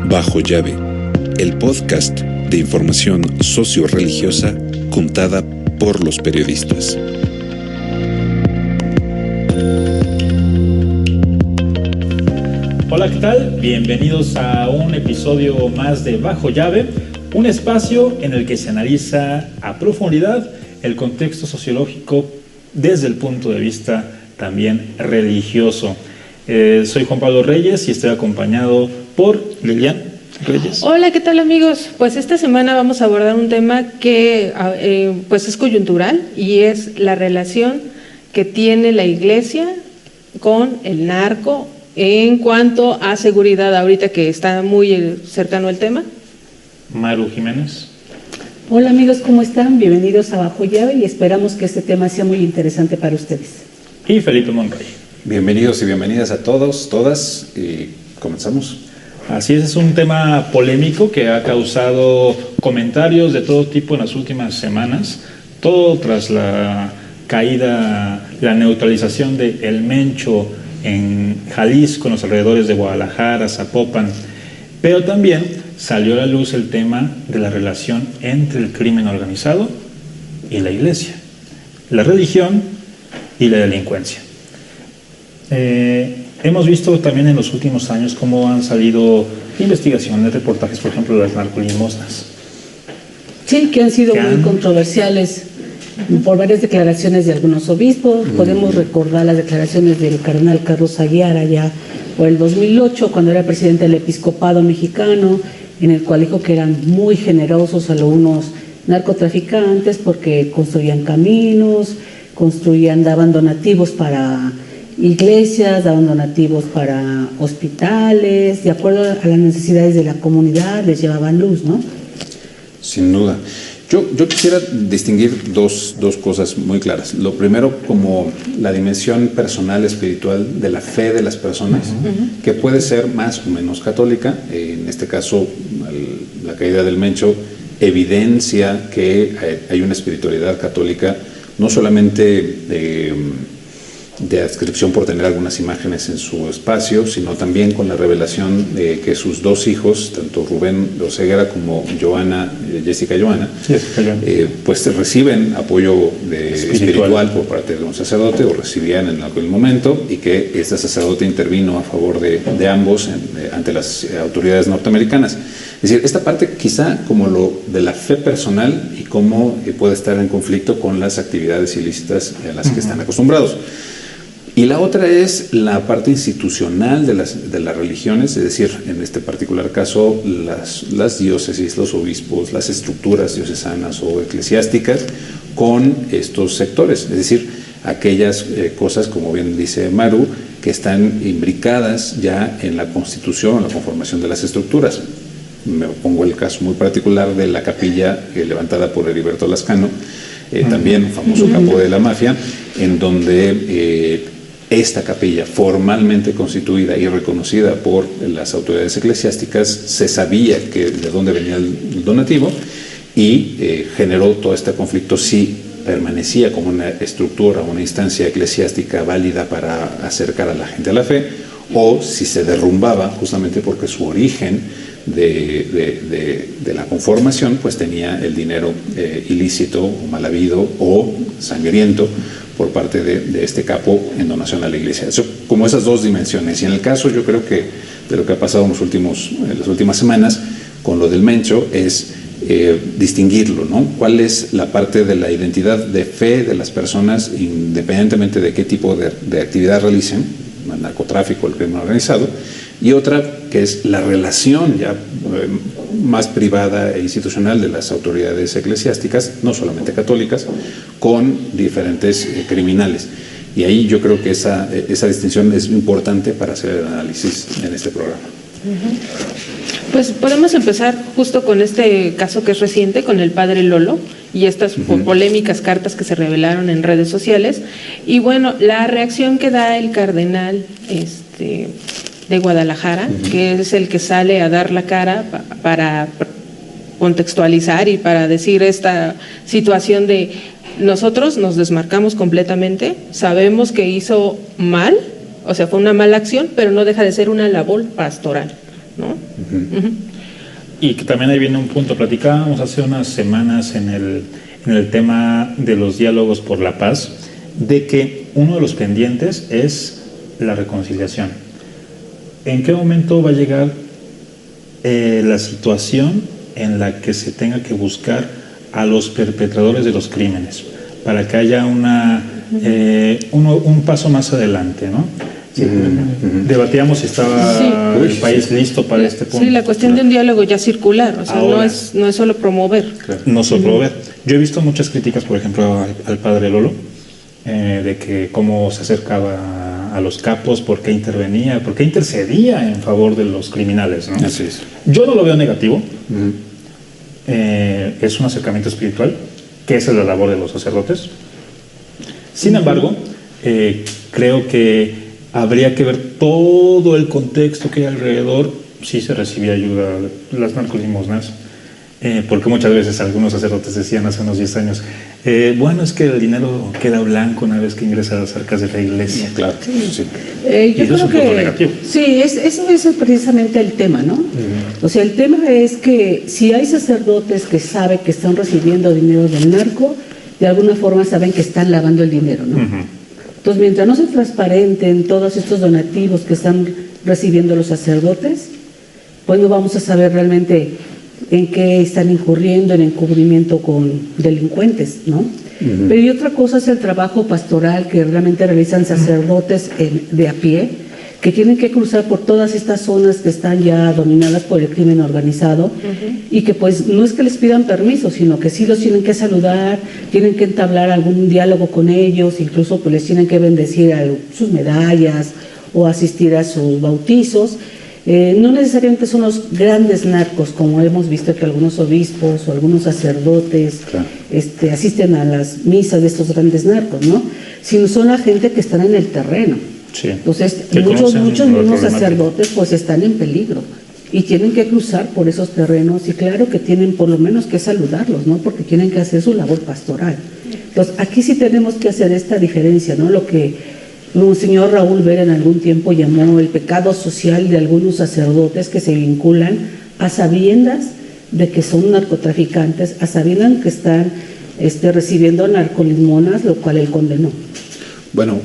Bajo llave, el podcast de información socio-religiosa contada por los periodistas. Hola, ¿qué tal? Bienvenidos a un episodio más de Bajo llave, un espacio en el que se analiza a profundidad el contexto sociológico desde el punto de vista también religioso. Soy Juan Pablo Reyes y estoy acompañado por Lilian Reyes. Hola, ¿qué tal, amigos? Pues esta semana vamos a abordar un tema que pues es coyuntural y es la relación que tiene la Iglesia con el narco en cuanto a seguridad, ahorita que está muy cercano el tema. Maru Jiménez. Hola amigos, ¿cómo están? Bienvenidos a Bajo Llave y esperamos que este tema sea muy interesante para ustedes. Y Felipe Monroy. Bienvenidos y bienvenidas a todos, todas, y comenzamos. Así es un tema polémico que ha causado comentarios de todo tipo en las últimas semanas, todo tras la caída, la neutralización de El Mencho en Jalisco, en los alrededores de Guadalajara, Zapopan, pero también salió a la luz el tema de la relación entre el crimen organizado y la Iglesia, la religión y la delincuencia. Hemos visto también en los últimos años cómo han salido investigaciones, reportajes, por ejemplo, de las narcolimosnas. Sí, que han sido muy controversiales por varias declaraciones de algunos obispos. Podemos recordar las declaraciones del cardenal Carlos Aguiar allá por el 2008, cuando era presidente del episcopado mexicano, en el cual dijo que eran muy generosos algunos narcotraficantes porque construían caminos, daban donativos para iglesias, daban donativos para hospitales, de acuerdo a las necesidades de la comunidad, les llevaban luz, ¿no? Sin duda. Yo quisiera distinguir dos cosas muy claras. Lo primero, como la dimensión personal, espiritual de la fe de las personas, que puede ser más o menos católica. En este caso, la caída del Mencho evidencia que hay una espiritualidad católica, no solamente de adscripción por tener algunas imágenes en su espacio, sino también con la revelación de que sus dos hijos, tanto Rubén Oseguera como Jessica Joana, pues reciben apoyo espiritual por parte de un sacerdote, o recibían en algún momento, y que este sacerdote intervino a favor de ambos ante las autoridades norteamericanas. Es decir, esta parte quizá como lo de la fe personal y cómo puede estar en conflicto con las actividades ilícitas a las que están acostumbrados. Y la otra es la parte institucional de las religiones, es decir, en este particular caso, las diócesis, los obispos, las estructuras diocesanas o eclesiásticas con estos sectores, es decir, aquellas cosas, como bien dice Maru, que están imbricadas ya en la constitución, en la conformación de las estructuras. Me pongo el caso muy particular de la capilla levantada por Heriberto Lascano, también famoso capo de la mafia, en donde esta capilla, formalmente constituida y reconocida por las autoridades eclesiásticas, se sabía de dónde venía el donativo y generó todo este conflicto si permanecía como una estructura, una instancia eclesiástica válida para acercar a la gente a la fe, o si se derrumbaba justamente porque su origen de la conformación pues tenía el dinero ilícito o mal habido o sangriento por parte de este capo en donación a la iglesia. Eso, como esas dos dimensiones. Y en el caso, yo creo que de lo que ha pasado en las últimas semanas con lo del Mencho es distinguirlo, ¿no? ¿Cuál es la parte de la identidad de fe de las personas, independientemente de qué tipo de actividad realicen, el narcotráfico, el crimen organizado, y otra que es la relación ya más privada e institucional de las autoridades eclesiásticas, no solamente católicas, con diferentes criminales. Y ahí yo creo que esa distinción es importante para hacer el análisis en este programa. Pues podemos empezar justo con este caso que es reciente, con el padre Lolo y estas polémicas cartas que se revelaron en redes sociales. Y bueno, la reacción que da el cardenal de Guadalajara, que es el que sale a dar la cara para contextualizar y para decir esta situación de nosotros nos desmarcamos completamente, sabemos que hizo mal O sea, fue una mala acción, pero no deja de ser una labor pastoral, ¿no? Uh-huh. Y que también ahí viene un punto. Platicábamos hace unas semanas en el tema de los diálogos por la paz, de que uno de los pendientes es la reconciliación. ¿En qué momento va a llegar la situación en la que se tenga que buscar a los perpetradores de los crímenes para que haya un paso más adelante, ¿no? Sí. Debatíamos si estaba el país listo para este punto. Sí, la cuestión de un diálogo ya circular, o sea, ahora, no es solo promover. Claro. No solo promover. Yo he visto muchas críticas, por ejemplo, al padre Lolo, de que cómo se acercaba a los capos, por qué intervenía, por qué intercedía en favor de los criminales, ¿no? Así es. Yo no lo veo negativo. Es un acercamiento espiritual, que esa es la labor de los sacerdotes. Sin embargo, creo que habría que ver todo el contexto que hay alrededor. Sí se recibía ayuda, las narcolimosnas, porque muchas veces algunos sacerdotes decían hace unos 10 años, bueno, es que el dinero queda blanco una vez que ingresa a las arcas de la iglesia. Claro, sí. Yo creo que sí, eso es precisamente el tema, ¿no? O sea, el tema es que si hay sacerdotes que saben que están recibiendo dinero del narco, de alguna forma saben que están lavando el dinero, ¿no? Entonces, mientras no se transparenten todos estos donativos que están recibiendo los sacerdotes, pues no vamos a saber realmente en qué están incurriendo en encubrimiento con delincuentes, ¿no? Pero y otra cosa es el trabajo pastoral que realmente realizan sacerdotes de a pie, que tienen que cruzar por todas estas zonas que están ya dominadas por el crimen organizado, y que pues no es que les pidan permiso, sino que sí los tienen que saludar, tienen que entablar algún diálogo con ellos, incluso pues les tienen que bendecir sus medallas o asistir a sus bautizos. No necesariamente son los grandes narcos, como hemos visto que algunos obispos o algunos sacerdotes asisten a las misas de estos grandes narcos, ¿no? Sino son la gente que están en el terreno. Sí. Entonces, muchos mismos sacerdotes pues están en peligro y tienen que cruzar por esos terrenos, y claro que tienen por lo menos que saludarlos, ¿no? Porque tienen que hacer su labor pastoral. Entonces, aquí sí tenemos que hacer esta diferencia, ¿no? Lo que Monseñor Raúl Vera en algún tiempo llamó el pecado social de algunos sacerdotes que se vinculan a sabiendas de que son narcotraficantes, a sabiendas que están recibiendo narcolimonas, lo cual él condenó. Bueno,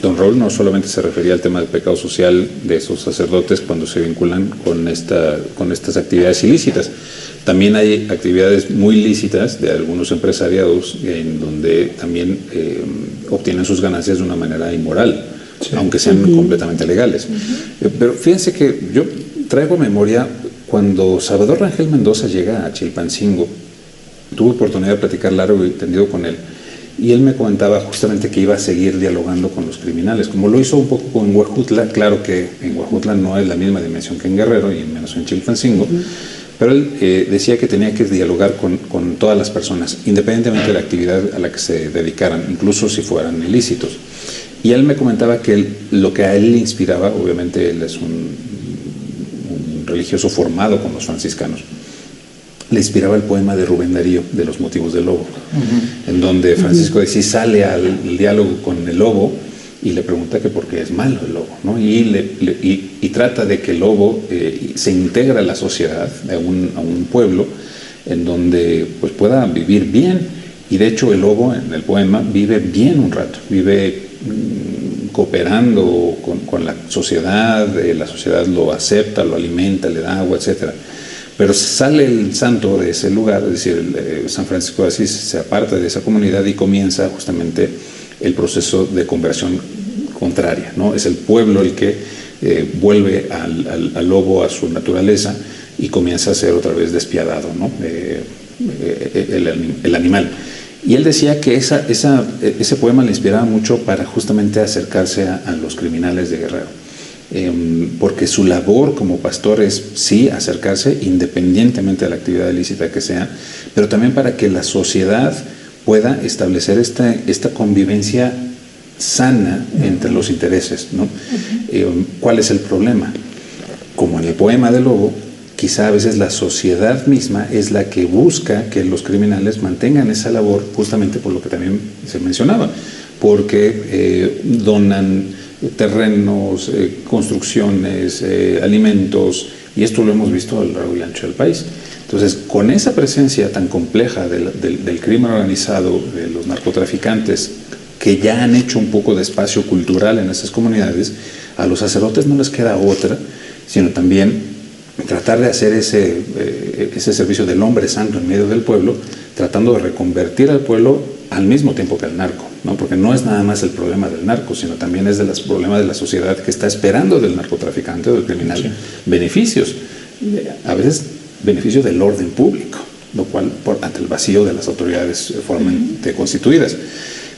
don Raúl no solamente se refería al tema del pecado social de esos sacerdotes cuando se vinculan con estas actividades ilícitas. También hay actividades muy lícitas de algunos empresariados en donde también obtienen sus ganancias de una manera inmoral, aunque sean completamente legales. Pero fíjense que yo traigo memoria cuando Salvador Rangel Mendoza llega a Chilpancingo. Tuve oportunidad de platicar largo y tendido con él. Y él me comentaba justamente que iba a seguir dialogando con los criminales, como lo hizo un poco con Huejutla. Claro que en Huejutla no es la misma dimensión que en Guerrero y menos en Chilpancingo, pero él decía que tenía que dialogar con todas las personas, independientemente de la actividad a la que se dedicaran, incluso si fueran ilícitos. Y él me comentaba que lo que a él le inspiraba, obviamente él es un religioso formado con los franciscanos, le inspiraba el poema de Rubén Darío, de Los motivos del lobo, en donde Francisco de Asís sale al diálogo con el lobo y le pregunta que por qué es malo el lobo, ¿no? Y trata de que el lobo se integra a la sociedad, a un pueblo, en donde pues pueda vivir bien. Y de hecho el lobo en el poema vive bien un rato, vive cooperando con la sociedad lo acepta, lo alimenta, le da agua, etcétera. Pero sale el santo de ese lugar, es decir, San Francisco de Asís se aparta de esa comunidad y comienza justamente el proceso de conversión contraria, ¿no? Es el pueblo el que vuelve al lobo a su naturaleza y comienza a ser otra vez despiadado, ¿no? El animal. Y él decía que ese poema le inspiraba mucho para justamente acercarse a los criminales de Guerrero. Porque su labor como pastor es sí acercarse independientemente de la actividad ilícita que sea, pero también para que la sociedad pueda establecer esta convivencia sana entre los intereses, ¿no? ¿Cuál es el problema? Como en el poema del lobo, quizá a veces la sociedad misma es la que busca que los criminales mantengan esa labor, justamente por lo que también se mencionaba, porque donan terrenos, construcciones, alimentos, y esto lo hemos visto a lo largo y ancho del país. Entonces, con esa presencia tan compleja del crimen organizado, de los narcotraficantes, que ya han hecho un poco de espacio cultural en esas comunidades, a los sacerdotes no les queda otra, sino también tratar de hacer ese servicio del hombre santo en medio del pueblo, tratando de reconvertir al pueblo al mismo tiempo que al narco, ¿no? Porque no es nada más el problema del narco, sino también es el problema de la sociedad que está esperando del narcotraficante o del criminal beneficios, a veces beneficios del orden público, lo cual ante el vacío de las autoridades formalmente constituidas.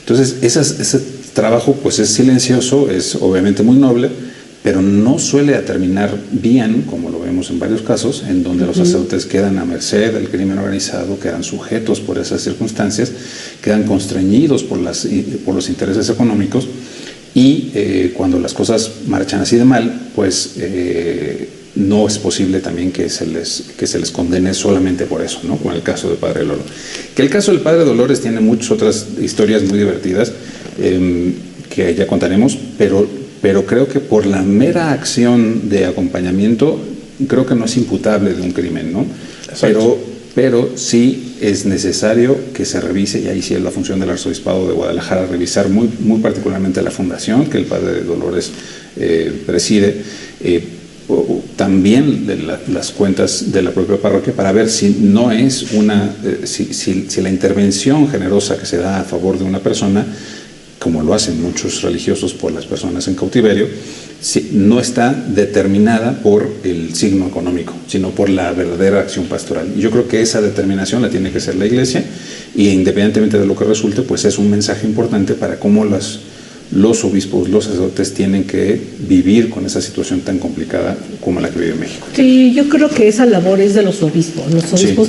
Entonces, ese trabajo pues es silencioso, es obviamente muy noble, pero no suele terminar bien, como lo vemos en varios casos, en donde los sacerdotes quedan a merced del crimen organizado, quedan sujetos por esas circunstancias, quedan constreñidos por los intereses económicos, y cuando las cosas marchan así de mal, pues no es posible también que se les condene solamente por eso, ¿no? Como el caso del Padre Lolo. Que el caso del Padre Dolores tiene muchas otras historias muy divertidas que ya contaremos, pero creo que por la mera acción de acompañamiento, creo que no es imputable de un crimen, ¿no? Pero sí es necesario que se revise, y ahí sí es la función del Arzobispado de Guadalajara, revisar muy, muy particularmente la fundación que el Padre Dolores preside, también de las cuentas de la propia parroquia, para ver si no es si la intervención generosa que se da a favor de una persona, como lo hacen muchos religiosos por las personas en cautiverio, no está determinada por el signo económico, sino por la verdadera acción pastoral. Y yo creo que esa determinación la tiene que hacer la Iglesia, y independientemente de lo que resulte, pues es un mensaje importante para cómo los obispos, los sacerdotes tienen que vivir con esa situación tan complicada como la que vive México. Sí, yo creo que esa labor es de los obispos. Los obispos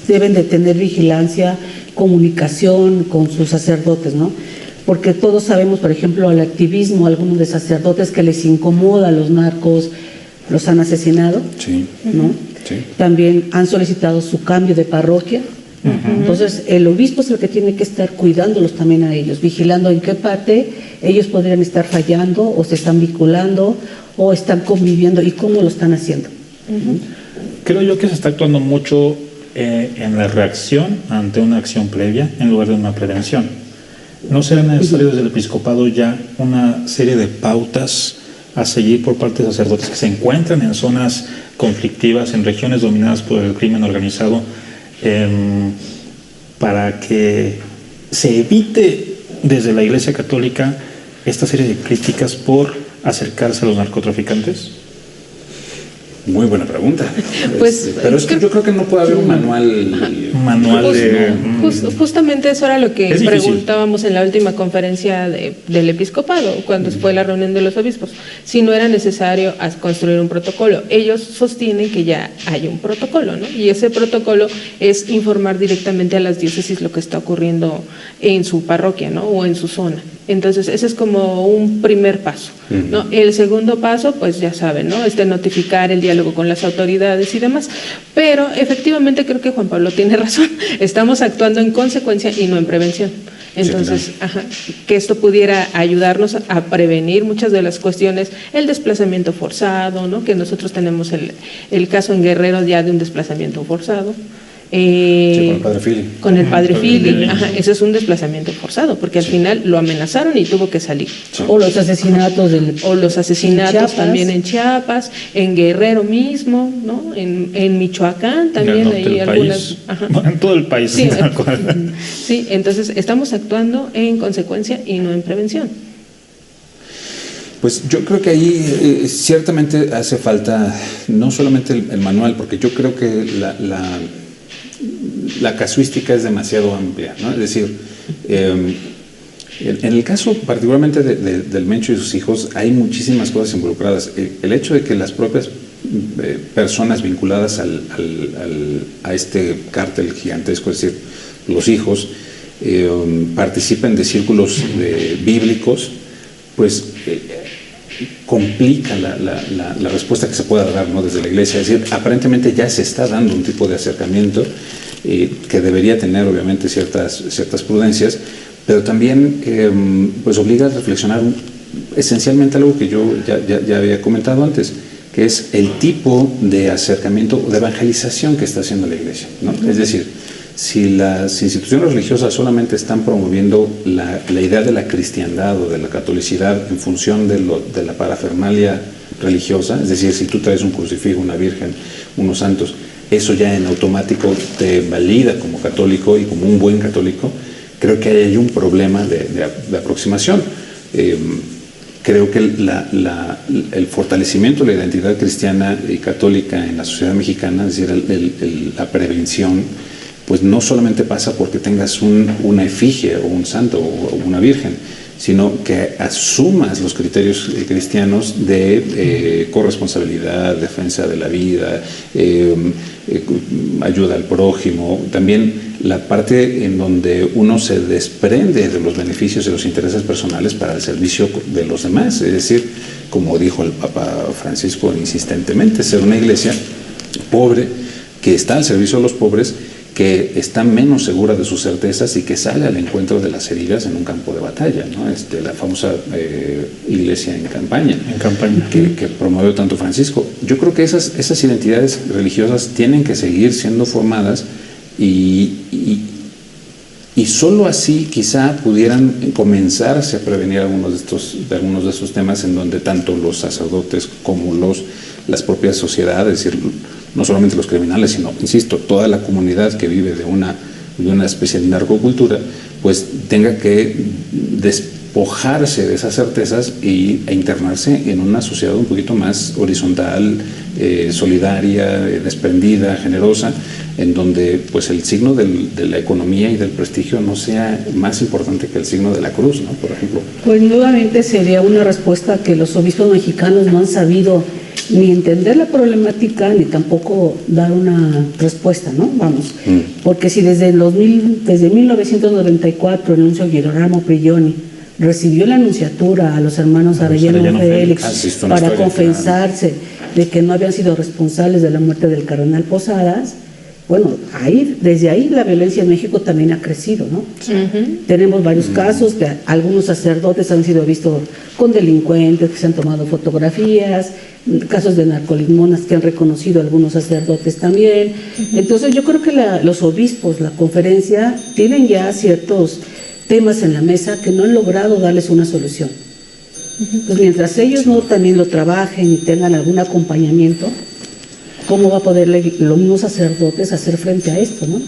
deben de tener vigilancia, comunicación con sus sacerdotes, ¿no? Porque todos sabemos, por ejemplo, al activismo, algunos de sacerdotes que les incomoda a los narcos, los han asesinado, ¿no? Sí. También han solicitado su cambio de parroquia. Entonces, el obispo es el que tiene que estar cuidándolos también a ellos, vigilando en qué parte ellos podrían estar fallando, o se están vinculando, o están conviviendo, y cómo lo están haciendo. Creo yo que se está actuando mucho en la reacción ante una acción previa en lugar de una prevención. ¿No será necesario desde el episcopado ya una serie de pautas a seguir por parte de sacerdotes que se encuentran en zonas conflictivas, en regiones dominadas por el crimen organizado, para que se evite desde la Iglesia Católica esta serie de críticas por acercarse a los narcotraficantes? Muy buena pregunta. Pero es que yo creo que no puede haber un manual de... Justamente eso era lo que preguntábamos en la última conferencia del episcopado, cuando fue la reunión de los obispos, si no era necesario construir un protocolo. Ellos sostienen que ya hay un protocolo, ¿no? Y ese protocolo es informar directamente a las diócesis lo que está ocurriendo en su parroquia, ¿no? O en su zona. Entonces, ese es como un primer paso, ¿no? El segundo paso, pues ya saben, ¿no? Notificar el diálogo con las autoridades y demás. Pero efectivamente creo que Juan Pablo tiene razón. Estamos actuando en consecuencia y no en prevención. Entonces, sí, claro, que esto pudiera ayudarnos a prevenir muchas de las cuestiones, el desplazamiento forzado, ¿no? Que nosotros tenemos el caso en Guerrero ya de un desplazamiento forzado. Con el padre Fili. Con el padre Fili, eso es un desplazamiento forzado, porque al final lo amenazaron y tuvo que salir. Sí. O los asesinatos también en Chiapas, en Guerrero mismo, ¿no? En Michoacán también hay algunas. En todo el país. Sí, sí, entonces estamos actuando en consecuencia y no en prevención. Pues yo creo que ahí ciertamente hace falta no solamente el manual, porque yo creo que la casuística es demasiado amplia, ¿no? Es decir, en el caso particularmente del Mencho y sus hijos hay muchísimas cosas involucradas. El hecho de que las propias personas vinculadas a este cártel gigantesco, es decir, los hijos, participen de círculos bíblicos, pues complica la respuesta que se pueda dar, ¿no? Desde la Iglesia. Es decir, aparentemente ya se está dando un tipo de acercamiento que debería tener obviamente ciertas prudencias, pero también pues obliga a reflexionar esencialmente algo que yo ya había comentado antes, que es el tipo de acercamiento, de evangelización que está haciendo la Iglesia, ¿no? Es decir, si las instituciones religiosas solamente están promoviendo la idea de la cristiandad o de la catolicidad en función de la parafernalia religiosa, es decir, si tú traes un crucifijo, una virgen, unos santos, eso ya en automático te valida como católico y como un buen católico, creo que hay un problema de aproximación. Creo que el fortalecimiento de la identidad cristiana y católica en la sociedad mexicana, es decir, la prevención, pues no solamente pasa porque tengas una efigie o un santo o una virgen, sino que asumas los criterios cristianos de corresponsabilidad, defensa de la vida, ayuda al prójimo, también la parte en donde uno se desprende de los beneficios y los intereses personales para el servicio de los demás, es decir, como dijo el Papa Francisco insistentemente, ser una iglesia pobre que está al servicio de los pobres, que está menos segura de sus certezas y que sale al encuentro de las heridas en un campo de batalla, ¿no? La famosa iglesia en campaña. Que promovió tanto Francisco. Yo creo que esas identidades religiosas tienen que seguir siendo formadas y solo así quizá pudieran comenzarse a prevenir algunos de estos temas en donde tanto los sacerdotes como las propias sociedades, es decir, no solamente los criminales, sino, insisto, toda la comunidad que vive de una especie de narcocultura, pues tenga que despojarse de esas certezas e internarse en una sociedad un poquito más horizontal, solidaria, desprendida, generosa, en donde pues el signo de la economía y del prestigio no sea más importante que el signo de la cruz, ¿no? Por ejemplo. Pues nuevamente sería una respuesta que los obispos mexicanos no han sabido ni entender la problemática ni tampoco dar una respuesta, ¿no? Vamos, porque si desde 1994 el nuncio Girolamo Prigioni recibió la anunciatura a los hermanos Arellano Félix para confesarse de que no habían sido responsables de la muerte del cardenal Posadas, bueno, desde ahí la violencia en México también ha crecido, ¿no? Tenemos varios casos que algunos sacerdotes han sido vistos con delincuentes, que se han tomado fotografías, casos de narcolimonas que han reconocido algunos sacerdotes también. Entonces yo creo que los obispos, la conferencia, tienen ya ciertos temas en la mesa que no han logrado darles una solución. Pues mientras ellos no también lo trabajen y tengan algún acompañamiento, ¿cómo va a poder los mismos sacerdotes hacer frente a esto, no?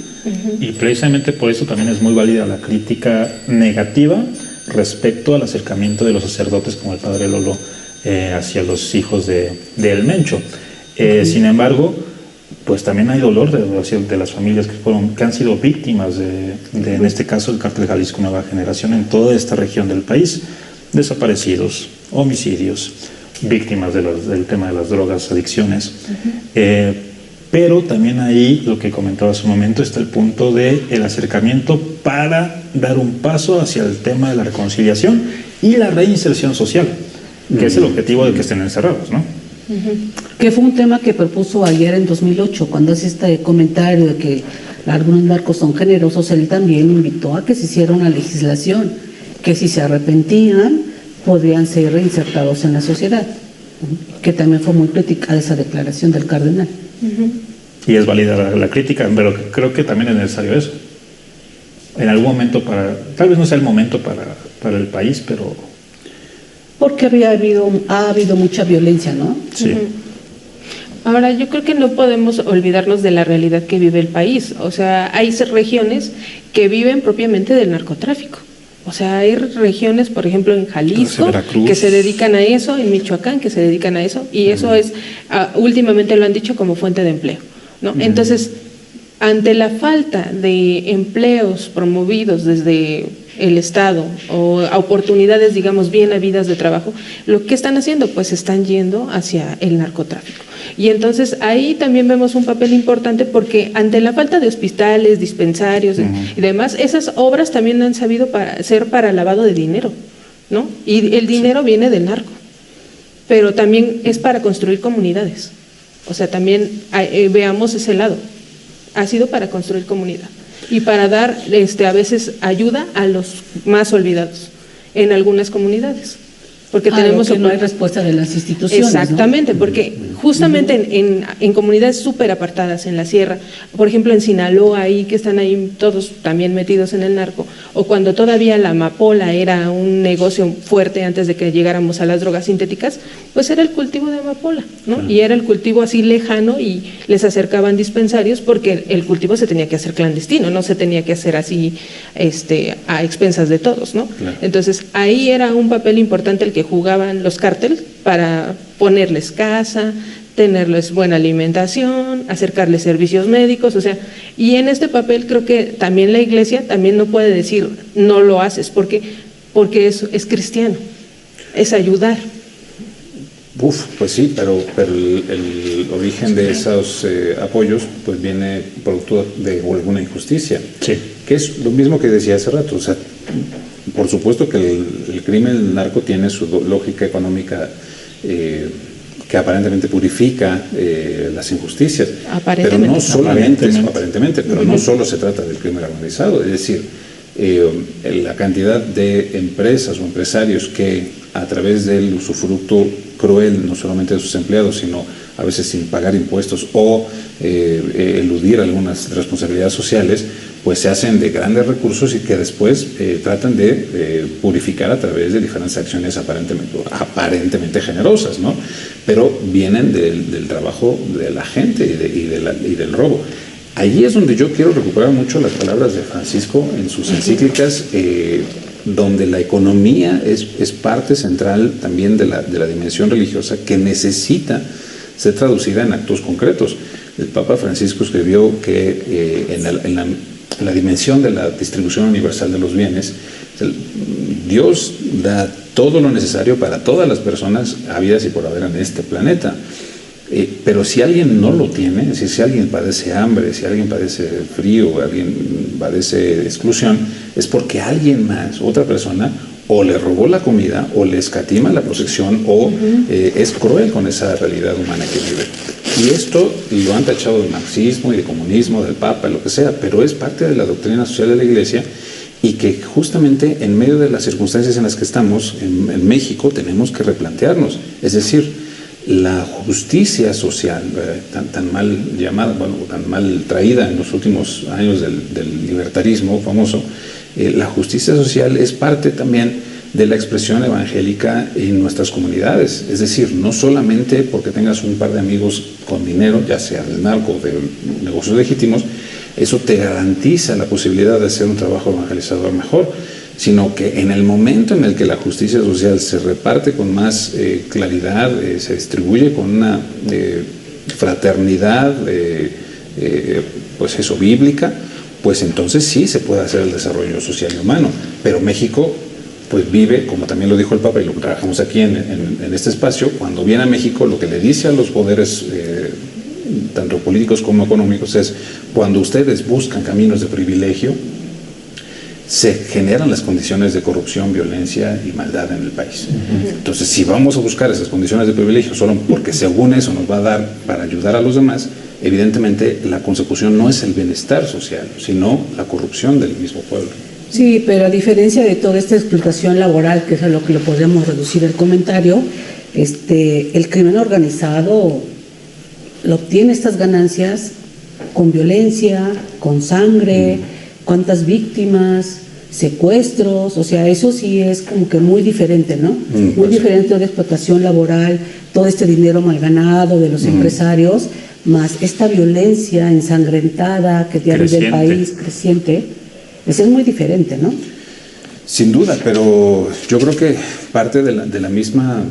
Y precisamente por eso también es muy válida la crítica negativa respecto al acercamiento de los sacerdotes como el padre Lolo hacia los hijos del Mencho. Sin embargo, pues también hay dolor de las familias que han sido víctimas en este caso, el Cártel Jalisco Nueva Generación en toda esta región del país. Desaparecidos, homicidios, víctimas del tema de las drogas, adicciones. Pero también ahí, lo que comentaba hace un momento, está el punto del acercamiento para dar un paso hacia el tema de la reconciliación y la reinserción social, que es el objetivo de que estén encerrados, ¿no? Que fue un tema que propuso ayer en 2008, cuando hace este comentario de que algunos narcos son generosos, él también invitó a que se hiciera una legislación, que si se arrepentían, podrían ser reinsertados en la sociedad, que también fue muy criticada esa declaración del cardenal. Y es válida la crítica, pero creo que también es necesario eso. En algún momento, tal vez no sea el momento para el país, pero... Porque ha habido mucha violencia, ¿no? Sí. Ahora, yo creo que no podemos olvidarnos de la realidad que vive el país. O sea, hay regiones que viven propiamente del narcotráfico. O sea, hay regiones, por ejemplo, en Jalisco, que se dedican a eso, en Michoacán, que se dedican a eso, y eso es, últimamente lo han dicho como fuente de empleo, ¿no? Entonces, ante la falta de empleos promovidos desde el Estado o oportunidades, digamos, bien habidas de trabajo, ¿lo que están haciendo? Pues están yendo hacia el narcotráfico. Y entonces ahí también vemos un papel importante porque ante la falta de hospitales, dispensarios y demás, esas obras también han sabido ser para lavado de dinero, ¿no? Y el dinero viene del narco, pero también es para construir comunidades. O sea, también veamos ese lado. Ha sido para construir comunidad y para dar a veces ayuda a los más olvidados en algunas comunidades. porque tenemos que no hay respuesta de las instituciones. Exactamente, ¿no? Porque justamente en comunidades súper apartadas en la sierra, por ejemplo en Sinaloa, ahí que están ahí todos también metidos en el narco, o cuando todavía la amapola era un negocio fuerte antes de que llegáramos a las drogas sintéticas, pues era el cultivo de amapola, ¿no? Y era el cultivo así lejano y les acercaban dispensarios porque el cultivo se tenía que hacer clandestino, no se tenía que hacer así a expensas de todos, ¿no? Claro. Entonces ahí era un papel importante el que jugaban los cárteles para ponerles casa, tenerles buena alimentación, acercarles servicios médicos, o sea, y en este papel creo que también la Iglesia también no puede decir no lo haces, porque es cristiano, es ayudar. Pues sí, pero el origen de esos apoyos pues viene producto de alguna injusticia, Sí. que es lo mismo que decía hace rato. O sea, por supuesto que el crimen del narco tiene su lógica económica que aparentemente purifica las injusticias, pero no solamente, pero no solo se trata del crimen organizado, es decir, la cantidad de empresas o empresarios que a través del usufructo cruel, no solamente de sus empleados, sino a veces sin pagar impuestos o eludir algunas responsabilidades sociales, pues se hacen de grandes recursos y que después tratan de purificar a través de diferentes acciones aparentemente generosas, ¿no? Pero vienen del trabajo de la gente y del robo. Allí es donde yo quiero recuperar mucho las palabras de Francisco en sus encíclicas, donde la economía es parte central también de la dimensión religiosa que necesita ser traducida en actos concretos. El Papa Francisco escribió que en la dimensión de la distribución universal de los bienes, Dios da todo lo necesario para todas las personas habidas y por haber en este planeta. Pero si alguien no lo tiene, es decir, si alguien padece hambre, si alguien padece frío, alguien padece exclusión, es porque alguien más, otra persona, o le robó la comida, o le escatima la protección, o es cruel con esa realidad humana que vive. Y esto lo han tachado de marxismo y de comunismo, del Papa, lo que sea, pero es parte de la doctrina social de la Iglesia y que justamente en medio de las circunstancias en las que estamos, en México, tenemos que replantearnos. Es decir, la justicia social, tan mal llamada, tan mal traída en los últimos años del libertarismo famoso, la justicia social es parte también de la expresión evangélica en nuestras comunidades. Es decir, no solamente porque tengas un par de amigos con dinero, ya sea del narco o de negocios legítimos, eso te garantiza la posibilidad de hacer un trabajo evangelizador mejor, sino que en el momento en el que la justicia social se reparte con más claridad, se distribuye con una fraternidad, pues eso, bíblica, pues entonces sí se puede hacer el desarrollo social y humano. Pero México pues vive, como también lo dijo el Papa y lo trabajamos aquí en este espacio, cuando viene a México lo que le dice a los poderes tanto políticos como económicos es: cuando ustedes buscan caminos de privilegio, se generan las condiciones de corrupción, violencia y maldad en el país. Entonces, si vamos a buscar esas condiciones de privilegio solo porque según eso nos va a dar para ayudar a los demás, evidentemente la consecución no es el bienestar social, sino la corrupción del mismo pueblo. Sí, pero a diferencia de toda esta explotación laboral, que es a lo que lo podemos reducir el comentario, el crimen organizado lo obtiene estas ganancias con violencia, con sangre, cuántas víctimas, secuestros, o sea, eso sí es como que muy diferente, ¿no? Muy diferente de la explotación laboral, todo este dinero mal ganado de los empresarios, más esta violencia ensangrentada que ya vive el país, creciente, eso es muy diferente, ¿no? Sin duda, pero yo creo que parte de la misma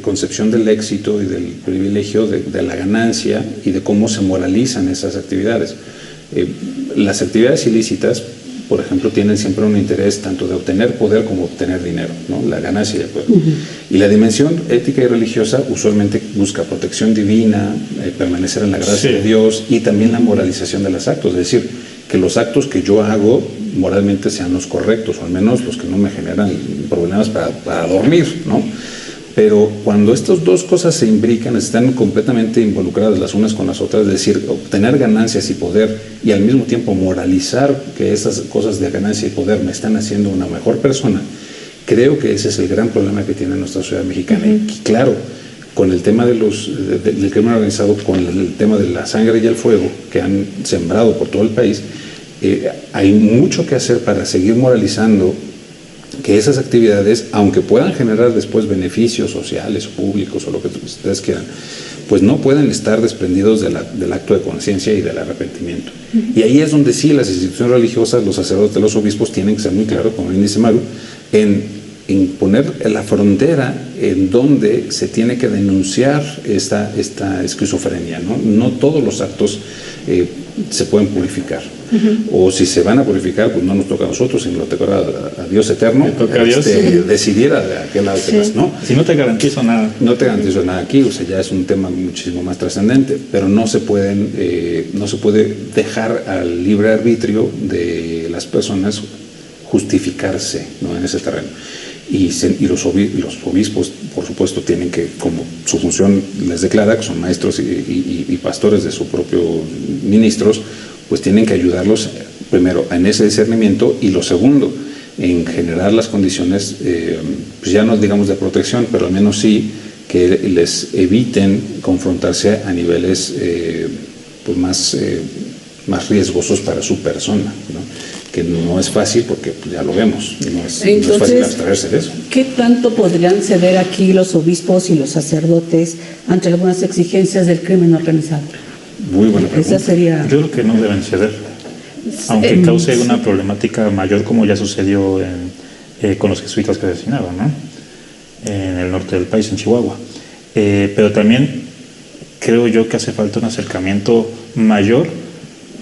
concepción del éxito y del privilegio, de la ganancia y de cómo se moralizan esas actividades. Las actividades ilícitas, por ejemplo, tienen siempre un interés tanto de obtener poder como obtener dinero, ¿no? La ganancia y el poder. Y la dimensión ética y religiosa usualmente busca protección divina, permanecer en la gracia de Dios y también la moralización de los actos, es decir, que los actos que yo hago moralmente sean los correctos, o al menos los que no me generan problemas para dormir, ¿no? Pero cuando estas dos cosas se imbrican, están completamente involucradas las unas con las otras, es decir, obtener ganancias y poder y al mismo tiempo moralizar que esas cosas de ganancia y poder me están haciendo una mejor persona, Creo que ese es el gran problema que tiene nuestra sociedad mexicana. Y claro, con el tema del crimen organizado, con el tema de la sangre y el fuego que han sembrado por todo el país, hay mucho que hacer para seguir moralizando que esas actividades, aunque puedan generar después beneficios sociales, públicos o lo que ustedes quieran, pues no pueden estar desprendidos del acto de conciencia y del arrepentimiento. Y ahí es donde sí las instituciones religiosas, los sacerdotes, los obispos tienen que ser muy claros, como bien dice Maru, en poner la frontera en donde se tiene que denunciar esta esquizofrenia, ¿no? No todos los actos se pueden purificar. O si se van a purificar, pues no nos toca a nosotros, sino lo toca a Dios eterno, a Dios, decidiera de aquel lado que más, ¿no? Si no te garantizo nada. No te garantizo nada aquí, o sea, ya es un tema muchísimo más trascendente, pero no se puede dejar al libre arbitrio de las personas justificarse, ¿no?, en ese terreno. Y los obispos, por supuesto, tienen que, como su función les declara, que son maestros y pastores de sus propios ministros, pues tienen que ayudarlos primero en ese discernimiento, y lo segundo, en generar las condiciones, pues ya no digamos de protección, pero al menos sí que les eviten confrontarse a niveles pues más riesgosos para su persona, ¿no? Que no es fácil porque pues, ya lo vemos, no es fácil abstraerse de eso. ¿Qué tanto podrían ceder aquí los obispos y los sacerdotes ante algunas exigencias del crimen organizado? Muy buena pregunta. Esa sería... Yo creo que no deben ceder, aunque cause una problemática mayor, como ya sucedió con los jesuitas que asesinaban, ¿no?, en el norte del país, en Chihuahua. Pero también creo yo que hace falta un acercamiento mayor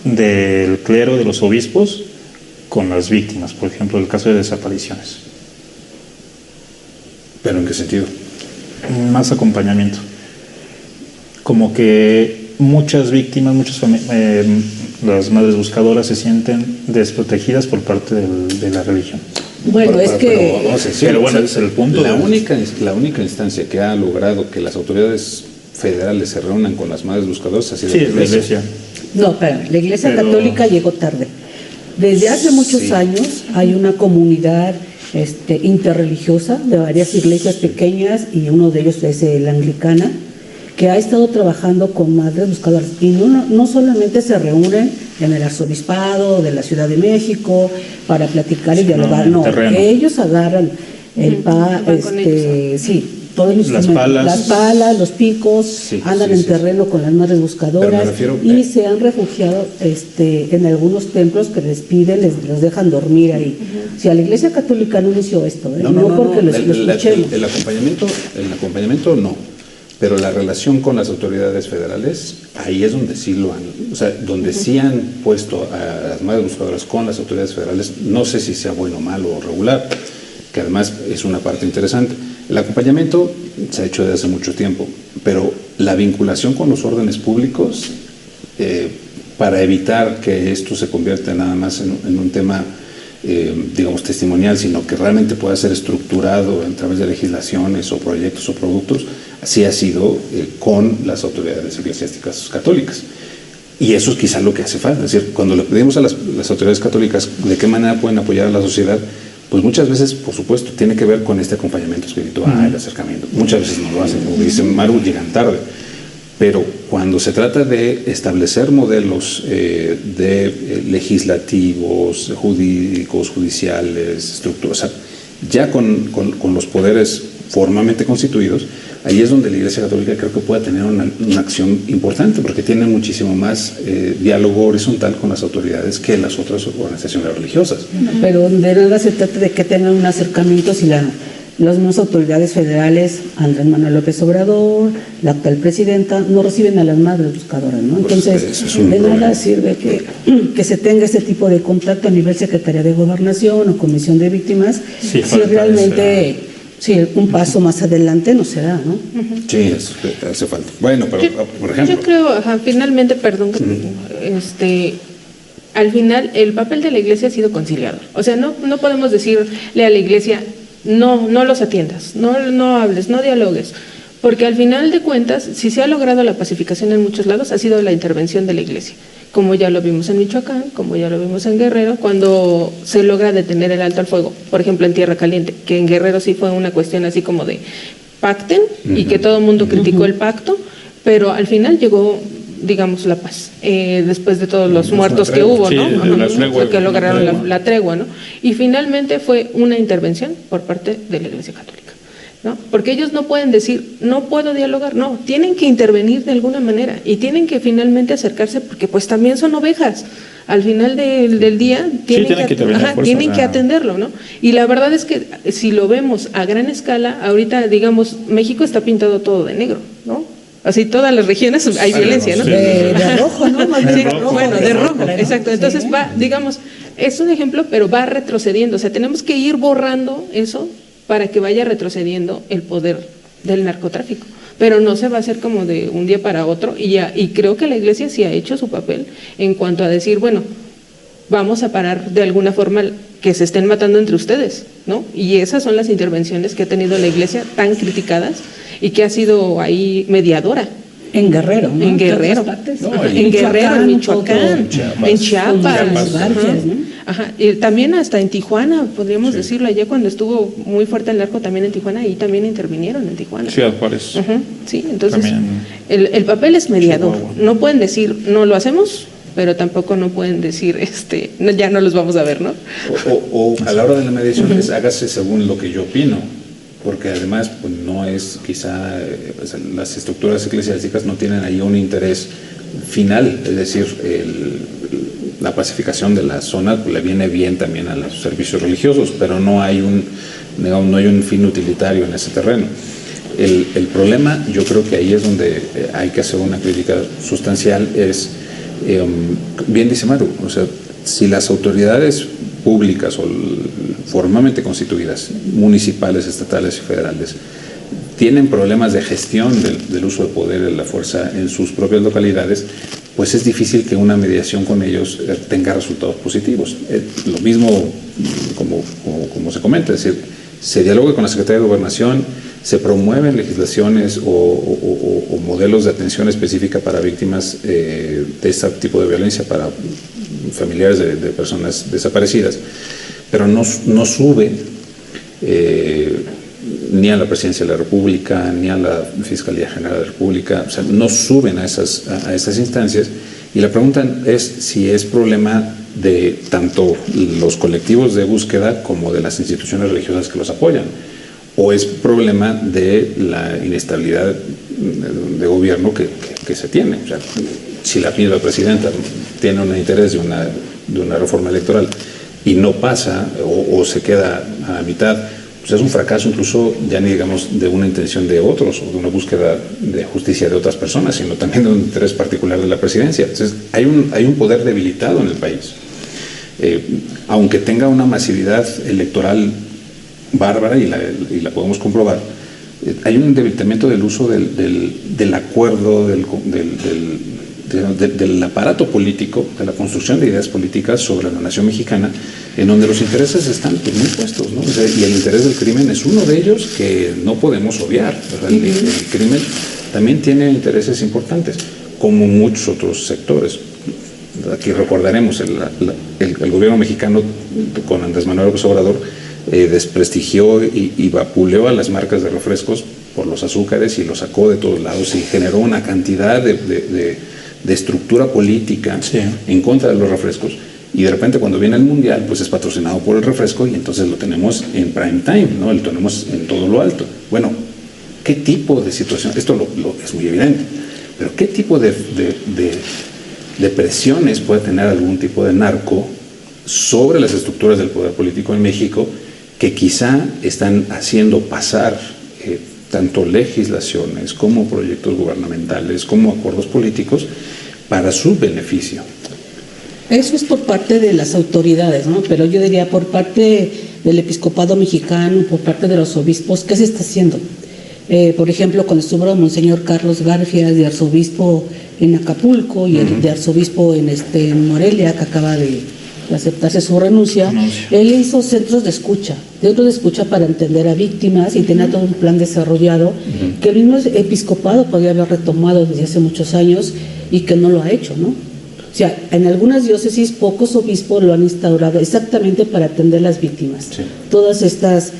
del clero, de los obispos, con las víctimas, por ejemplo, el caso de desapariciones. ¿Pero en qué sentido? Más acompañamiento. Como que muchas víctimas, las madres buscadoras se sienten desprotegidas por parte de la religión. Bueno, Pero bueno, ese es el punto. La única instancia que ha logrado que las autoridades federales se reúnan con las madres buscadoras ha sido la iglesia. No, pero la Iglesia Católica llegó tarde. Desde hace muchos años hay una comunidad interreligiosa de varias iglesias pequeñas, y uno de ellos es la anglicana, que ha estado trabajando con madres buscadoras, y no solamente se reúnen en el arzobispado de la Ciudad de México para platicar y dialogar, no, ellos agarran todos los las palas, los picos, andan en terreno con las madres buscadoras, y se han refugiado en algunos templos que les piden, los dejan dormir ahí. Si a la Iglesia Católica no inició esto, no porque lo escuchemos. El acompañamiento no, pero la relación con las autoridades federales, ahí es donde sí lo han, o sea, donde sí han puesto a las madres buscadoras con las autoridades federales. No sé si sea bueno, malo o regular, que además es una parte interesante. El acompañamiento se ha hecho desde hace mucho tiempo, pero la vinculación con los órdenes públicos, para evitar que esto se convierta nada más en un tema, digamos, testimonial, sino que realmente pueda ser estructurado a través de legislaciones o proyectos o productos, así ha sido con las autoridades eclesiásticas católicas. Y eso es quizás lo que hace falta. Es decir, cuando le pedimos a las autoridades católicas de qué manera pueden apoyar a la sociedad, pues muchas veces, por supuesto, tiene que ver con este acompañamiento espiritual, el acercamiento. Muchas veces no lo hacen, como dice Maru, llegan tarde. Pero cuando se trata de establecer modelos legislativos, jurídicos, judiciales, estructuras, ya con los poderes formalmente constituidos, ahí es donde la Iglesia Católica creo que puede tener una acción importante, porque tiene muchísimo más diálogo horizontal con las autoridades que las otras organizaciones religiosas. Pero de nada se trata de que tengan un acercamiento si las mismas autoridades federales, Andrés Manuel López Obrador, la actual presidenta, no reciben a las madres buscadoras, ¿no? Entonces, de nada sirve que se tenga este tipo de contacto a nivel Secretaría de Gobernación o Comisión de Víctimas, si realmente... Sí, un paso más adelante no se da, ¿no? Sí, hace falta. Bueno, pero por ejemplo... Yo creo, finalmente, perdón, al final el papel de la Iglesia ha sido conciliador. O sea, no podemos decirle a la Iglesia, no los atiendas, no hables, no dialogues, Porque al final de cuentas, si se ha logrado la pacificación en muchos lados, ha sido la intervención de la Iglesia, como ya lo vimos en Michoacán, como ya lo vimos en Guerrero, cuando se logra detener el alto al fuego, por ejemplo en Tierra Caliente, que en Guerrero sí fue una cuestión así como de pacten, y que todo el mundo criticó el pacto, pero al final llegó, digamos, la paz, después de todos los muertos que hubo, ¿no? Fue que lograron la tregua, ¿no? Y finalmente fue una intervención por parte de la Iglesia Católica, ¿no? Porque ellos no pueden decir, no puedo dialogar, no, tienen que intervenir de alguna manera y tienen que finalmente acercarse porque pues también son ovejas. Al final del día tienen que atenderlo, ¿no? Y la verdad es que si lo vemos a gran escala, ahorita, digamos, México está pintado todo de negro, ¿no? Así todas las regiones hay violencia, ¿no? De rojo, ¿no? De rojo, exacto. Entonces va, digamos, es un ejemplo, pero va retrocediendo. O sea, tenemos que ir borrando eso para que vaya retrocediendo el poder del narcotráfico. Pero no se va a hacer como de un día para otro, y creo que la Iglesia sí ha hecho su papel en cuanto a decir, bueno, vamos a parar de alguna forma que se estén matando entre ustedes, ¿no? Y esas son las intervenciones que ha tenido la Iglesia tan criticadas y que ha sido ahí mediadora. En Guerrero, ¿no? En Guerrero, en Guerrero, en Michoacán, en Chiapas, ajá, y también hasta en Tijuana, podríamos decirlo, allá cuando estuvo muy fuerte el narco también en Tijuana, ahí también intervinieron en Tijuana. Ciudad Juárez. Sí, entonces el papel es mediador, no pueden decir, no lo hacemos, pero tampoco no pueden decir, ya no los vamos a ver, ¿no? O a la hora de la mediación, hágase según lo que yo opino. Porque además pues, no es quizá, pues, las estructuras eclesiásticas no tienen ahí un interés final, es decir, la pacificación de la zona pues, le viene bien también a los servicios religiosos, pero no hay un fin utilitario en ese terreno. El problema, yo creo que ahí es donde hay que hacer una crítica sustancial, es, bien dice Maru, o sea, si las autoridades públicas o formalmente constituidas, municipales, estatales y federales, tienen problemas de gestión del uso de poder de la fuerza en sus propias localidades, pues es difícil que una mediación con ellos tenga resultados positivos. Lo mismo como se comenta, es decir, se dialoga con la Secretaría de Gobernación, se promueven legislaciones o modelos de atención específica para víctimas de este tipo de violencia, para familiares de personas desaparecidas, pero no sube ni a la Presidencia de la República, ni a la Fiscalía General de la República, o sea, no suben a esas instancias, y la pregunta es si es problema de tanto los colectivos de búsqueda como de las instituciones religiosas que los apoyan, o es problema de la inestabilidad de gobierno que se tiene. O sea, si la presidenta tiene un interés de una reforma electoral y no pasa o se queda a la mitad, pues es un fracaso incluso, ya ni digamos de una intención de otros o de una búsqueda de justicia de otras personas, sino también de un interés particular de la presidencia. Entonces hay un poder debilitado en el país. Aunque tenga una masividad electoral bárbara, y la podemos comprobar, hay un debilitamiento del uso del acuerdo, del aparato político, de la construcción de ideas políticas sobre la nación mexicana, en donde los intereses están pues, muy puestos, ¿no? O sea, y el interés del crimen es uno de ellos que no podemos obviar. O sea, el crimen también tiene intereses importantes, como muchos otros sectores. Aquí recordaremos el gobierno mexicano con Andrés Manuel López Obrador desprestigió y vapuleó a las marcas de refrescos por los azúcares y los sacó de todos lados y generó una cantidad de estructura política en contra de los refrescos, y de repente cuando viene el mundial pues es patrocinado por el refresco y entonces lo tenemos en prime time, ¿no? Lo tenemos en todo lo alto. Bueno, ¿qué tipo de situación? Esto es muy evidente, pero ¿qué tipo de presiones puede tener algún tipo de narco sobre las estructuras del poder político en México que quizá están haciendo pasar tanto legislaciones como proyectos gubernamentales como acuerdos políticos para su beneficio? Eso es por parte de las autoridades, ¿no? Pero yo diría por parte del episcopado mexicano, por parte de los obispos, ¿qué se está haciendo? Por ejemplo, cuando estuvo Monseñor Carlos Garfias, de arzobispo en Acapulco, y el de arzobispo en Morelia, que acaba de aceptarse su renuncia, él hizo centros de escucha para entender a víctimas y tenía todo un plan desarrollado que el mismo episcopado podía haber retomado desde hace muchos años y que no lo ha hecho, ¿no? O sea, en algunas diócesis pocos obispos lo han instaurado exactamente para atender las víctimas. Sí. Todas estas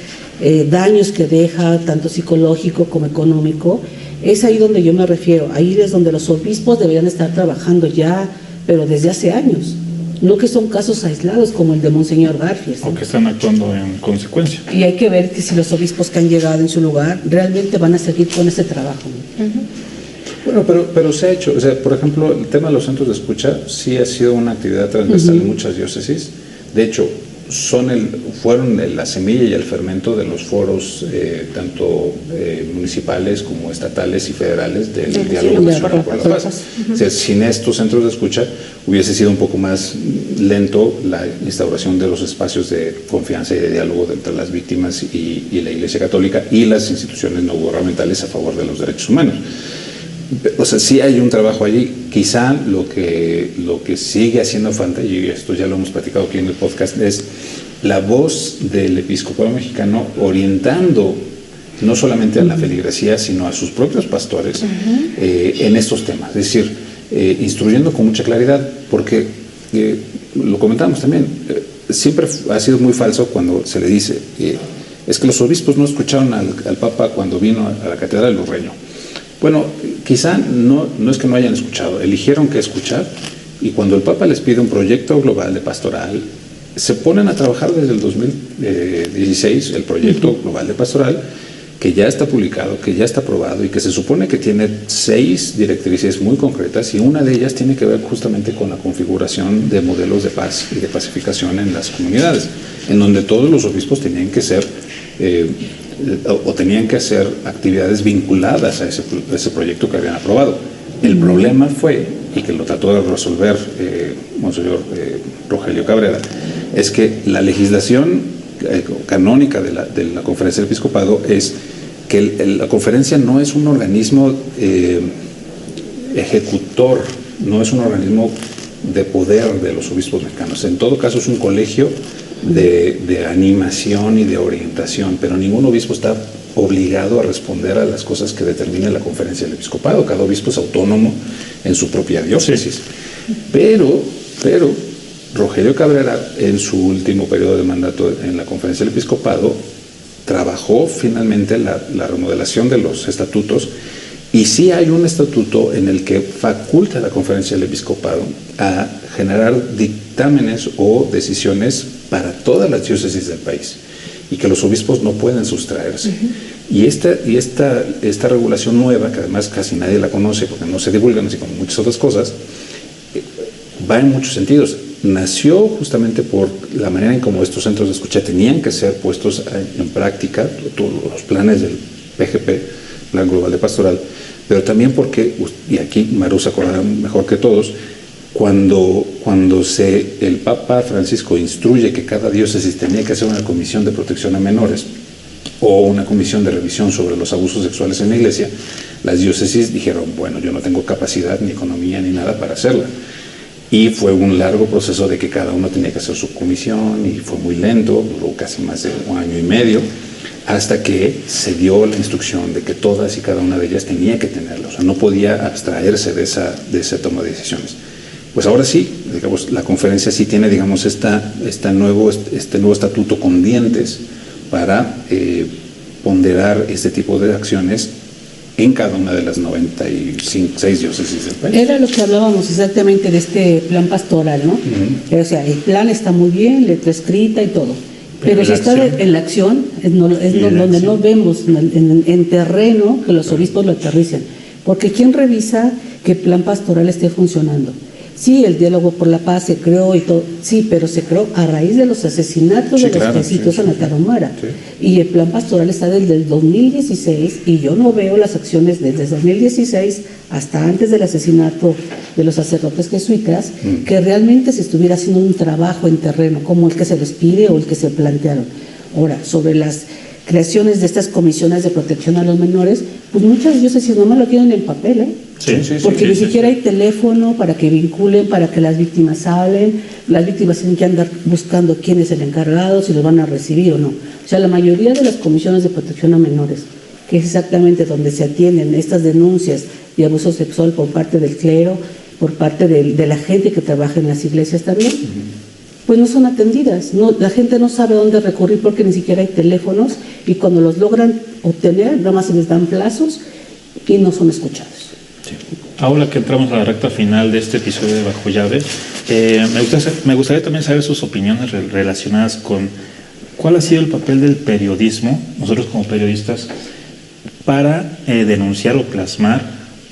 daños que deja, tanto psicológico como económico, es ahí donde yo me refiero. Ahí es donde los obispos deberían estar trabajando ya, pero desde hace años. No que son casos aislados como el de Monseñor Garfias, ¿no? O que están actuando en consecuencia. Y hay que ver que si los obispos que han llegado en su lugar realmente van a seguir con ese trabajo, ¿no? Bueno, pero se ha hecho, o sea, por ejemplo, el tema de los centros de escucha sí ha sido una actividad transversal en muchas diócesis. De hecho, fueron la semilla y el fermento de los foros, tanto municipales como estatales y federales del diálogo nacional por la paz. O sea, sin estos centros de escucha hubiese sido un poco más lento la instauración de los espacios de confianza y de diálogo entre las víctimas y la Iglesia Católica y las instituciones no gubernamentales a favor de los derechos humanos. O sea, sí hay un trabajo allí. Quizá lo que sigue haciendo falta, y esto ya lo hemos platicado aquí en el podcast, es la voz del episcopado mexicano orientando no solamente a la feligresía, sino a sus propios pastores en estos temas. Es decir, instruyendo con mucha claridad, porque lo comentamos también, siempre ha sido muy falso cuando se le dice es que los obispos no escucharon al Papa cuando vino a la Catedral de Lurreño. Bueno, quizá no es que no hayan escuchado, eligieron qué escuchar, y cuando el Papa les pide un proyecto global de pastoral, se ponen a trabajar desde el 2016 el proyecto global de pastoral, que ya está publicado, que ya está aprobado y que se supone que tiene 6 directrices muy concretas, y una de ellas tiene que ver justamente con la configuración de modelos de paz y de pacificación en las comunidades, en donde todos los obispos tenían que ser o tenían que hacer actividades vinculadas a ese proyecto que habían aprobado. El problema fue, y que lo trató de resolver Monseñor Rogelio Cabrera, es que la legislación canónica de la Conferencia del Episcopado es que la conferencia no es un organismo ejecutor, no es un organismo de poder de los obispos mexicanos. En todo caso es un colegio de animación y de orientación, pero ningún obispo está obligado a responder a las cosas que determine la Conferencia del Episcopado. Cada obispo es autónomo en su propia diócesis. Pero Rogelio Cabrera, en su último periodo de mandato en la Conferencia del Episcopado, trabajó finalmente la remodelación de los estatutos, y sí hay un estatuto en el que faculta a la Conferencia del Episcopado a generar dictámenes o decisiones para todas las diócesis del país, y que los obispos no pueden sustraerse. Y esta regulación nueva, que además casi nadie la conoce porque no se divulgan, así como muchas otras cosas, va en muchos sentidos. Nació justamente por la manera en cómo estos centros de escucha tenían que ser puestos en práctica, todos los planes del PGP, Plan Global de Pastoral, pero también porque, y aquí Maru se acordará mejor que todos, cuando el Papa Francisco instruye que cada diócesis tenía que hacer una comisión de protección a menores o una comisión de revisión sobre los abusos sexuales en la Iglesia, las diócesis dijeron, bueno, yo no tengo capacidad, ni economía, ni nada para hacerla. Y fue un largo proceso de que cada uno tenía que hacer su comisión, y fue muy lento, duró casi más de 1 año y medio, hasta que se dio la instrucción de que todas y cada una de ellas tenía que tenerlo. O sea, no podía abstraerse de esa toma de decisiones. Pues ahora sí, digamos, la conferencia sí tiene, digamos, este nuevo estatuto con dientes para ponderar este tipo de acciones en cada una de las 96 diócesis del país. Era lo que hablábamos exactamente de este plan pastoral, ¿no? O sea, el plan está muy bien, letra escrita y todo, pero si está en la acción, es donde no vemos en terreno que los obispos lo aterricen, porque ¿quién revisa que el plan pastoral esté funcionando? Sí, el diálogo por la paz se creó y todo, sí, pero se creó a raíz de los asesinatos de los jesuitas en la Tarahumara. Sí. Y el plan pastoral está desde el 2016, y yo no veo las acciones desde el 2016 hasta antes del asesinato de los sacerdotes jesuitas, que realmente se estuviera haciendo un trabajo en terreno, como el que se les pide o el que se plantearon. Ahora, sobre las creaciones de estas comisiones de protección a los menores, pues muchas veces si nomás lo tienen en papel, porque ni siquiera hay teléfono para que vinculen, para que las víctimas hablen, las víctimas tienen que andar buscando quién es el encargado, si los van a recibir o no. O sea, la mayoría de las comisiones de protección a menores, que es exactamente donde se atienden estas denuncias de abuso sexual por parte del clero, por parte de la gente que trabaja en las iglesias también, pues no son atendidas. La gente no sabe dónde recurrir porque ni siquiera hay teléfonos, y cuando los logran obtener, nada más se les dan plazos y no son escuchados. Sí. Ahora que entramos a la recta final de este episodio de Bajo Llave, me gustaría también saber sus opiniones relacionadas con cuál ha sido el papel del periodismo, nosotros como periodistas, para denunciar o plasmar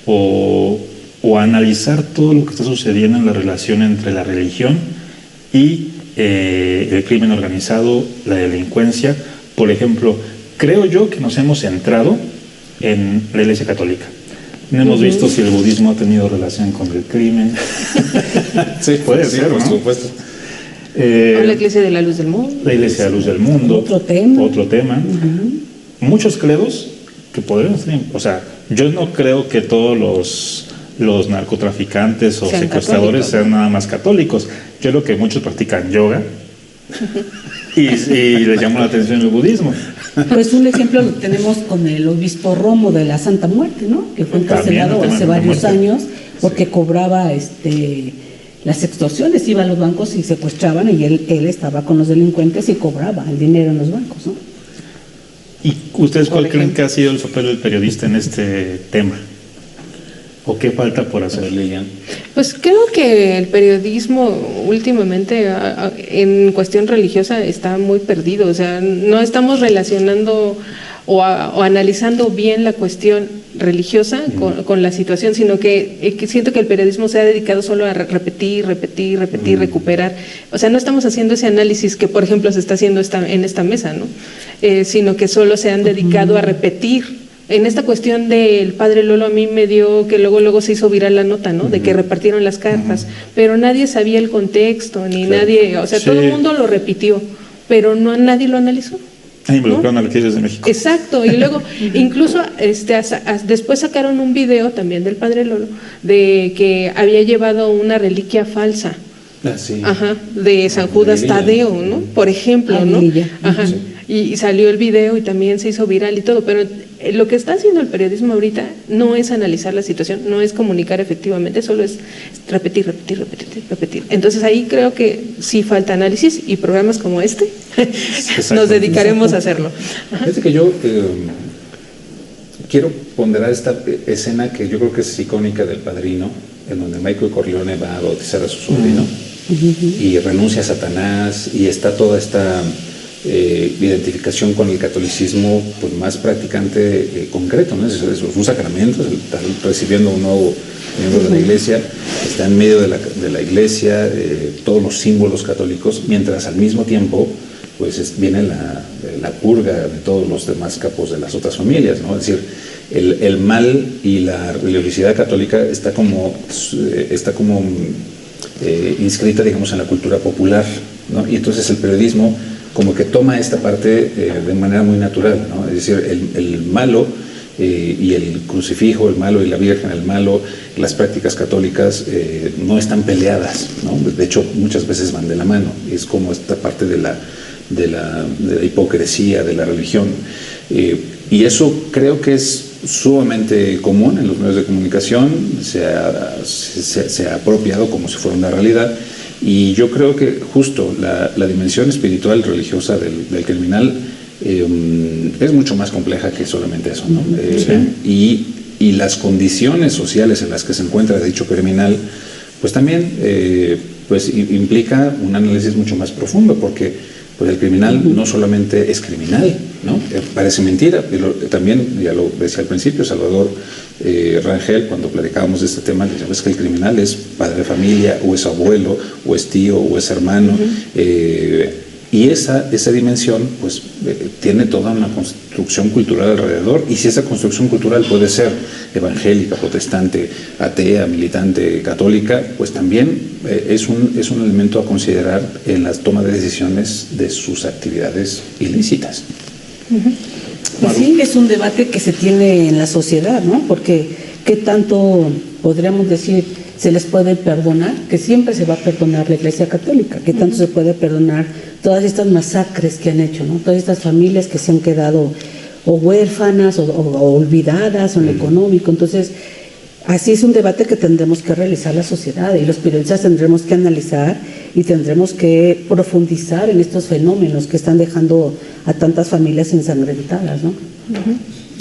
o analizar todo lo que está sucediendo en la relación entre la religión y el crimen organizado, la delincuencia. Por ejemplo, creo yo que nos hemos centrado en la Iglesia Católica. No hemos visto si el budismo ha tenido relación con el crimen. Sí, puede ser, por ¿no? supuesto. O la Iglesia de la Luz del Mundo. La Iglesia de la Luz del Mundo. Otro tema. Muchos credos que podrían ser, o sea, yo no creo que todos los narcotraficantes o secuestradores sean nada más católicos. Yo creo que muchos practican yoga y les llama la atención el budismo. Pues un ejemplo lo tenemos con el obispo Romo de la Santa Muerte, ¿no? Que fue encarcelado hace varios años porque cobraba las extorsiones, iba a los bancos y secuestraban, y él estaba con los delincuentes y cobraba el dinero en los bancos, ¿no? ¿Y ustedes cuál creen que ha sido el papel del periodista en este tema? ¿O qué falta por hacer, Lilian? Pues creo que el periodismo últimamente en cuestión religiosa está muy perdido. O sea, no estamos relacionando o analizando bien la cuestión religiosa con la situación, sino que siento que el periodismo se ha dedicado solo a repetir, recuperar. O sea, no estamos haciendo ese análisis que, por ejemplo, se está haciendo en esta mesa, ¿no? Sino que solo se han dedicado a repetir. En esta cuestión del padre Lolo, a mí me dio que luego se hizo viral la nota, ¿no? De que repartieron las cartas, pero nadie sabía el contexto, ni nadie, o sea, todo el mundo lo repitió, pero nadie lo analizó. Involucraron a la Iglesia de México. Exacto, y luego incluso después sacaron un video también del padre Lolo de que había llevado una reliquia falsa. De San Judas Tadeo, ¿no? Por ejemplo, ¿no? Ajá. Sí. Y salió el video y también se hizo viral y todo, pero lo que está haciendo el periodismo ahorita no es analizar la situación, no es comunicar efectivamente, solo es repetir. Entonces ahí creo que sí falta análisis, y programas como este nos dedicaremos a hacerlo. Fíjate que yo quiero ponderar esta escena que yo creo que es icónica del Padrino, en donde Michael Corleone va a bautizar a su sobrino y renuncia a Satanás, y está toda esta identificación con el catolicismo, pues más practicante concreto, ¿no? Es un sacramento, está recibiendo un nuevo miembro de la iglesia, está en medio de la iglesia, todos los símbolos católicos, mientras al mismo tiempo pues viene la purga de todos los demás capos de las otras familias, ¿no? Es decir, el mal y la religiosidad católica está como inscrita, digamos, en la cultura popular, ¿no? Y entonces el periodismo como que toma esta parte de manera muy natural, ¿no? Es decir, el malo y el crucifijo, el malo y la Virgen, el malo, las prácticas católicas no están peleadas, ¿no? De hecho, muchas veces van de la mano. Es como esta parte de la hipocresía de la religión. Y eso creo que es sumamente común en los medios de comunicación, se ha apropiado como si fuera una realidad. Y yo creo que justo la dimensión espiritual religiosa del criminal es mucho más compleja que solamente eso, ¿no? Y las condiciones sociales en las que se encuentra dicho criminal, pues también pues implica un análisis mucho más profundo, porque pues el criminal no solamente es criminal, ¿no? Parece mentira, pero también, ya lo decía al principio, Salvador Rangel, cuando platicábamos de este tema, decíamos que el criminal es padre de familia, o es abuelo, o es tío, o es hermano, y esa dimensión pues tiene toda una construcción cultural alrededor, y si esa construcción cultural puede ser evangélica, protestante, atea, militante, católica, pues también es un elemento a considerar en la toma de decisiones de sus actividades ilícitas. Pues sí, es un debate que se tiene en la sociedad, ¿no? Porque ¿qué tanto podríamos decir se les puede perdonar? Que siempre se va a perdonar la Iglesia Católica. ¿Qué tanto se puede perdonar todas estas masacres que han hecho, ¿no? Todas estas familias que se han quedado o huérfanas o olvidadas o en lo económico. Entonces, así es un debate que tendremos que realizar la sociedad y los periodistas tendremos que analizar y tendremos que profundizar en estos fenómenos que están dejando a tantas familias ensangrentadas, ¿no?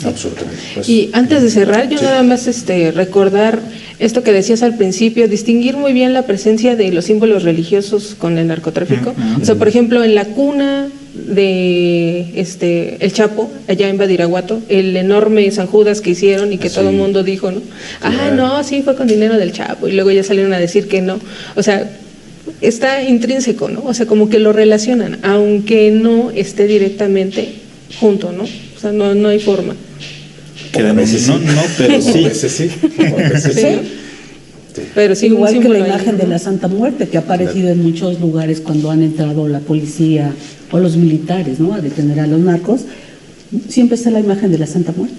Absolutamente. Pues, Y antes de cerrar, yo nada más recordar esto que decías al principio, distinguir muy bien la presencia de los símbolos religiosos con el narcotráfico. O sea, por ejemplo, en la cuna de el Chapo, allá en Badiraguato, el enorme San Judas que hicieron y que todo el mundo dijo, ¿no? Ah, no, sí, fue con dinero del Chapo. Y luego ya salieron a decir que no. O sea, está intrínseco, ¿no? O sea, como que lo relacionan, aunque no esté directamente junto, ¿no? O sea, no hay forma. Que de no, pero sí. A veces sí. A veces sí. Sí. Pero sí, igual que la imagen de la Santa Muerte, que ha aparecido en muchos lugares cuando han entrado la policía o los militares, ¿no?, a detener a los narcos, siempre está la imagen de la Santa Muerte.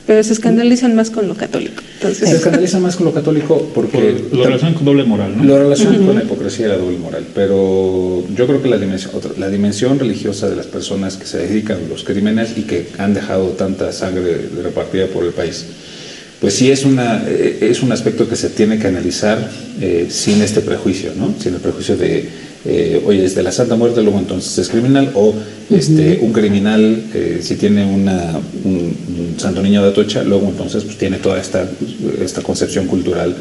Pero se escandalizan más con lo católico. Entonces, Se escandalizan más con lo católico porque lo relacionan con doble moral, ¿no? Lo relacionan con la hipocresía y la doble moral, pero yo creo que la dimensión religiosa de las personas que se dedican a los crímenes y que han dejado tanta sangre repartida por el país, pues sí es un aspecto que se tiene que analizar sin este prejuicio, ¿no? Sin el prejuicio de oye, desde la Santa Muerte luego entonces es criminal, o un criminal si tiene un Santo Niño de Atocha, luego entonces pues tiene toda esta concepción cultural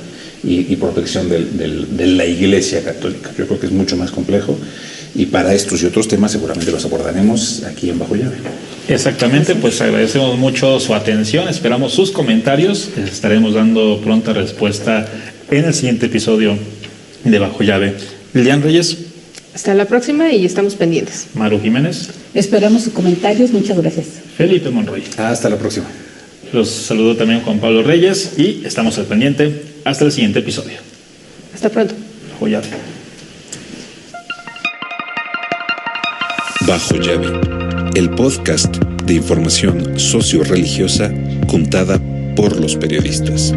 y protección de la Iglesia Católica. Yo creo que es mucho más complejo y para estos y otros temas seguramente los abordaremos aquí en Bajo Llave. Exactamente, pues agradecemos mucho su atención, esperamos sus comentarios, les estaremos dando pronta respuesta en el siguiente episodio de Bajo Llave. Lilian Reyes. hasta la próxima y estamos pendientes. Maru Jiménez. Esperamos sus comentarios, muchas gracias. Felipe Monroy. Hasta la próxima. Los saludo también Juan Pablo Reyes y estamos al pendiente hasta el siguiente episodio. Hasta pronto. Bajo Llave. Bajo Llave, el podcast de información socio-religiosa contada por los periodistas.